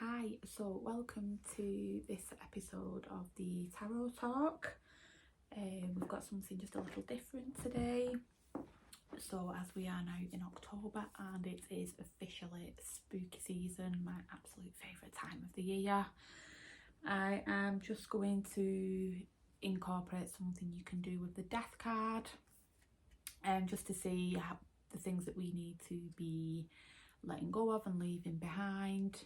Hi, so welcome to this episode of the Tarot Talk. We've got something just a little different today. So as we are now in October and it is officially spooky season, my absolute favourite time of the year, I am just going to incorporate something you can do with the death card, just to see the things that we need to be letting go of and leaving behind,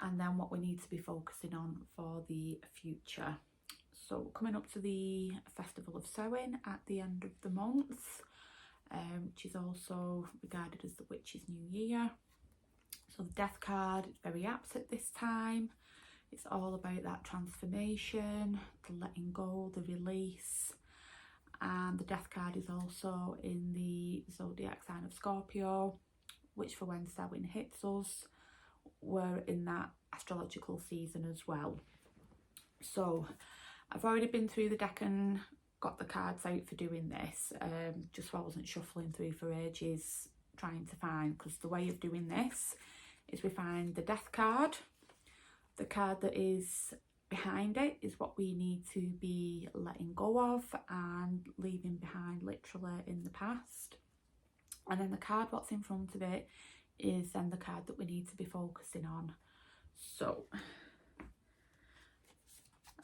and then what we need to be focusing on for the future. So coming up to the Festival of Samhain at the end of the month, which is also regarded as the Witch's New Year. So the death card is very apt at this time. It's all about that transformation, the letting go, the release. And the death card is also in the zodiac sign of Scorpio, which for when Samhain hits us, we're in that astrological season as well. So I've already been through the deck and got the cards out for doing this, just so I wasn't shuffling through for ages trying to find, because the way of doing this is we find the death card. The card that is behind it is what we need to be letting go of and leaving behind literally in the past. And then the card what's in front of it is then the card that we need to be focusing on. So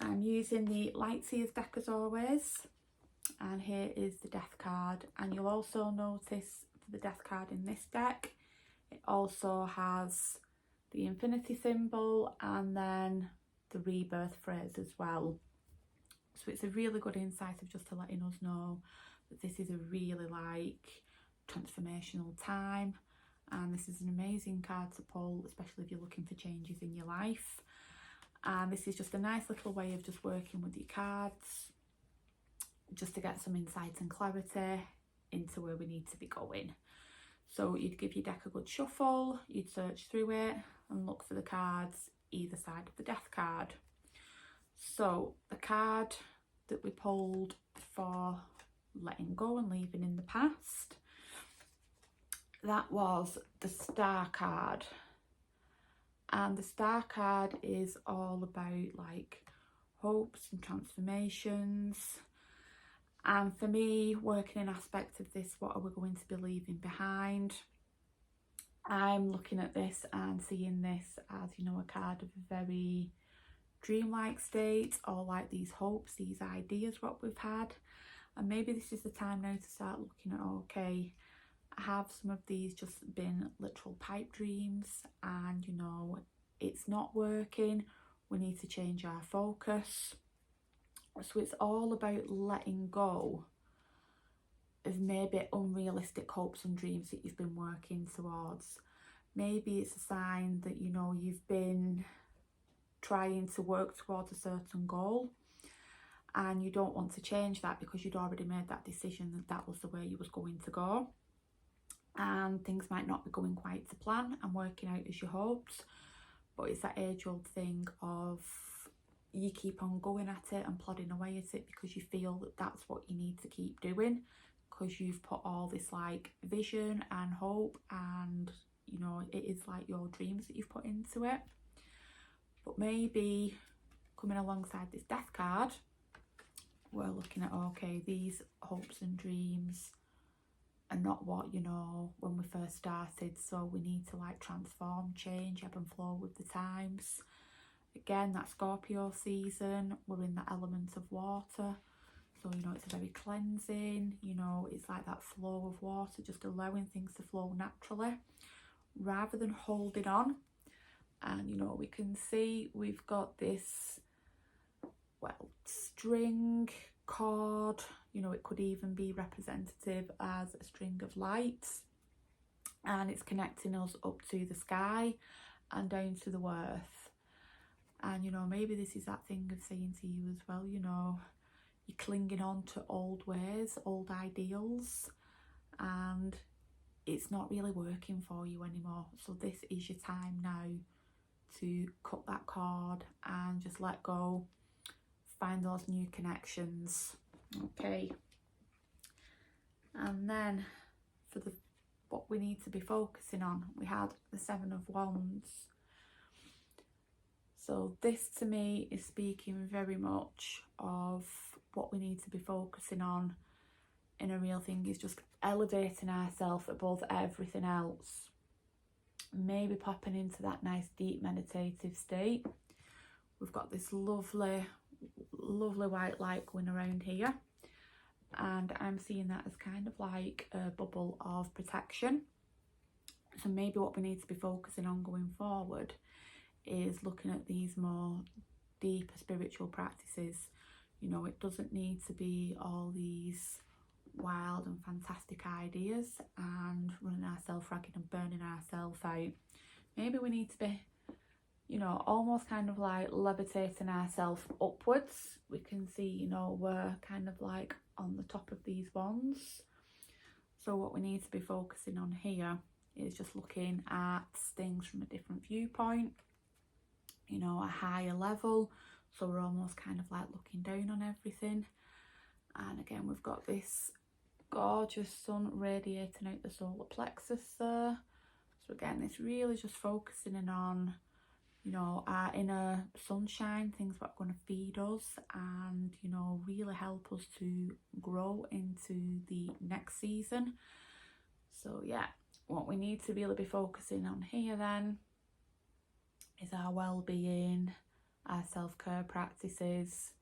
I'm using the Lightseers deck as always, and here is the death card. And you'll also notice for the death card in this deck, it also has the infinity symbol and then the rebirth phrase as well. So it's a really good insight of just to letting us know that this is a really transformational time, and this is an amazing card to pull, especially if you're looking for changes in your life. And this is just a nice little way of just working with your cards, just to get some insight and clarity into where we need to be going. So you'd give your deck a good shuffle, you'd search through it and look for the cards either side of the death card. So the card that we pulled for letting go and leaving in the past, that was the Star card. And the Star card is all about hopes and transformations. And for me, working in aspect of this, what are we going to be leaving behind? I'm looking at this and seeing this as, a card of a very dreamlike state, or like these hopes, these ideas, what we've had. And maybe this is the time now to start looking at, okay, have some of these just been literal pipe dreams and it's not working, we need to change our focus. So it's all about letting go of maybe unrealistic hopes and dreams that you've been working towards. Maybe it's a sign that you've been trying to work towards a certain goal and you don't want to change that because you'd already made that decision that that was the way you was going to go. And things might not be going quite to plan and working out as you hoped, but it's that age-old thing of you keep on going at it and plodding away at it because you feel that that's what you need to keep doing, because you've put all this vision and hope and it is your dreams that you've put into it. But maybe coming alongside this death card, we're looking at, okay, these hopes and dreams and not what when we first started, so we need to transform, change, ebb and flow with the times. Again, that Scorpio season, we're in the element of water, so it's a very cleansing, it's like that flow of water, just allowing things to flow naturally rather than holding on. And we can see we've got this string, cord, it could even be representative as a string of lights, and it's connecting us up to the sky and down to the earth. And maybe this is that thing of saying to you as well, you're clinging on to old ways, old ideals, and it's not really working for you anymore. So this is your time now to cut that cord and just let go, find those new connections. Okay, and then for what we need to be focusing on, we had the Seven of Wands. So this to me is speaking very much of what we need to be focusing on in a real thing, is just elevating ourselves above everything else. Maybe popping into that nice deep meditative state. We've got this lovely white light going around here, and I'm seeing that as kind of like a bubble of protection. So maybe what we need to be focusing on going forward is looking at these more deeper spiritual practices. You know, it doesn't need to be all these wild and fantastic ideas and running ourselves ragged and burning ourselves out. Maybe we need to be, you know, almost kind of like levitating ourselves upwards. We can see, you know, we're kind of like on the top of these wands. So what we need to be focusing on here is just looking at things from a different viewpoint, you know, a higher level. So we're almost kind of like looking down on everything. And again, we've got this gorgeous sun radiating out the solar plexus there. So again, it's really just focusing in on, you know, our inner sunshine, things that are going to feed us and, you know, really help us to grow into the next season. So yeah, what we need to really be focusing on here then is our well-being, our self-care practices,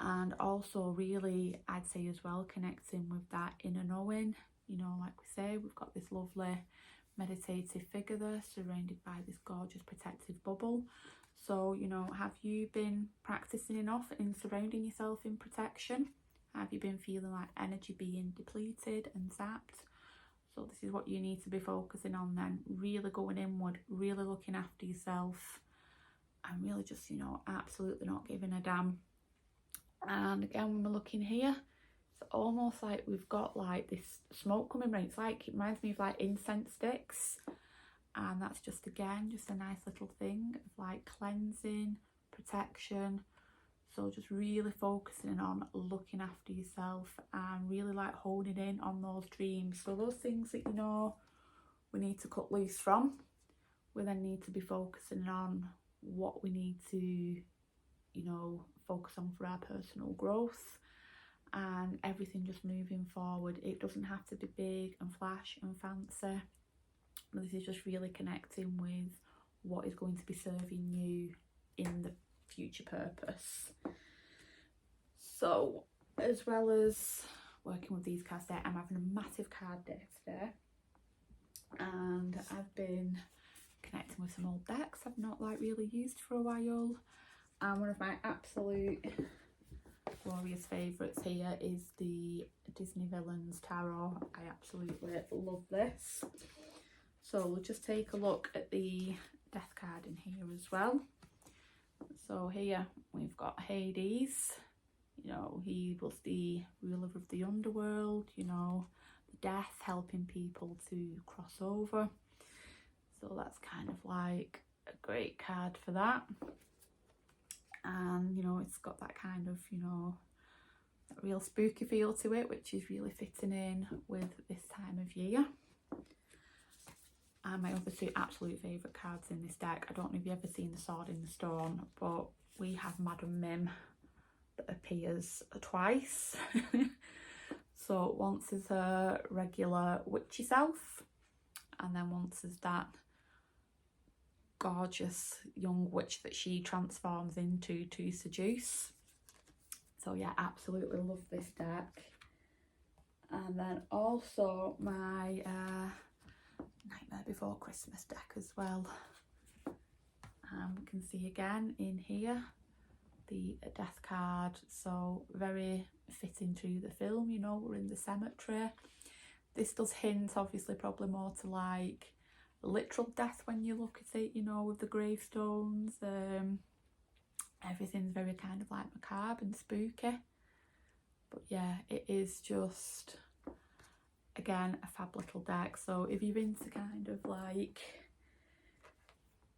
and also really, I'd say as well, connecting with that inner knowing. You know, like we say, we've got this lovely meditative figure there surrounded by this gorgeous protective bubble. So, you know, have you been practicing enough in surrounding yourself in protection? Have you been feeling like energy being depleted and zapped? So this is what you need to be focusing on then, really going inward, really looking after yourself, and really just, you know, absolutely not giving a damn. And again, when we're looking here, it's almost like we've got like this smoke coming round. It's like, it reminds me of like incense sticks, and that's just, again, just a nice little thing of like cleansing, protection. So just really focusing on looking after yourself and really like honing in on those dreams. So those things that, you know, we need to cut loose from, we then need to be focusing on what we need to, you know, focus on for our personal growth and everything just moving forward. It doesn't have to be big and flash and fancy, but this is just really connecting with what is going to be serving you in the future purpose. So as well as working with these cards today, I'm having a massive card day today, and I've been connecting with some old decks I've not like really used for a while. And one of my absolute glorious favourites here is the Disney Villains Tarot. I absolutely love this. So we'll just take a look at the death card in here as well. So here we've got Hades. You know, he was the ruler of the underworld, you know, death, helping people to cross over. So that's kind of like a great card for that. And, you know, it's got that kind of, you know, real spooky feel to it, which is really fitting in with this time of year. And my other two absolute favourite cards in this deck, I don't know if you've ever seen the Sword in the Stone, but we have Madam Mim that appears twice. So once as her regular witchy self, and then once as that gorgeous young witch that she transforms into to seduce. So yeah, absolutely love this deck. And then also my Nightmare Before Christmas deck as well. We can see again in here the death card, so very fitting to the film. You know, we're in the cemetery. This does hint obviously probably more to like literal death when you look at it, you know, with the gravestones. Everything's very kind of like macabre and spooky, but yeah, it is just, again, a fab little deck. So if you're into kind of like,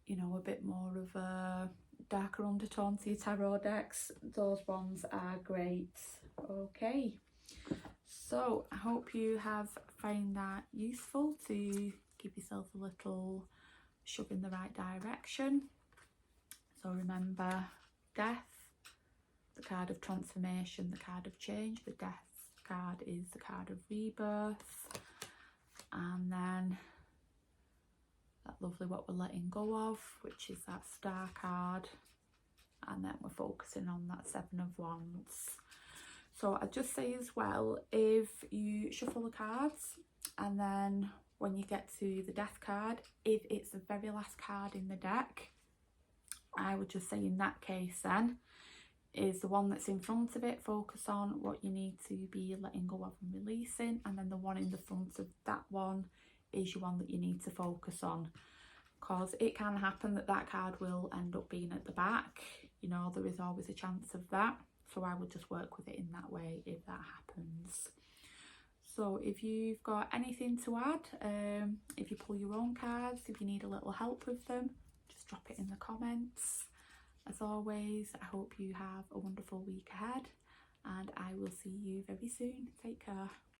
you know, a bit more of a darker undertone to your tarot decks, those ones are great. Okay, so I hope you have found that useful to give yourself a little shove in the right direction. So remember, death, the card of transformation, the card of change. The death card is the card of rebirth. And then that lovely what we're letting go of, which is that star card. And then we're focusing on that Seven of Wands. So I'd just say as well, if you shuffle the cards and then when you get to the death card, if it's the very last card in the deck, I would just say in that case then, is the one that's in front of it, focus on what you need to be letting go of and releasing, and then the one in the front of that one is your one that you need to focus on, because it can happen that that card will end up being at the back. You know, there is always a chance of that, so I would just work with it in that way if that happens. So if you've got anything to add, if you pull your own cards, if you need a little help with them, just drop it in the comments. As always, I hope you have a wonderful week ahead, and I will see you very soon. Take care.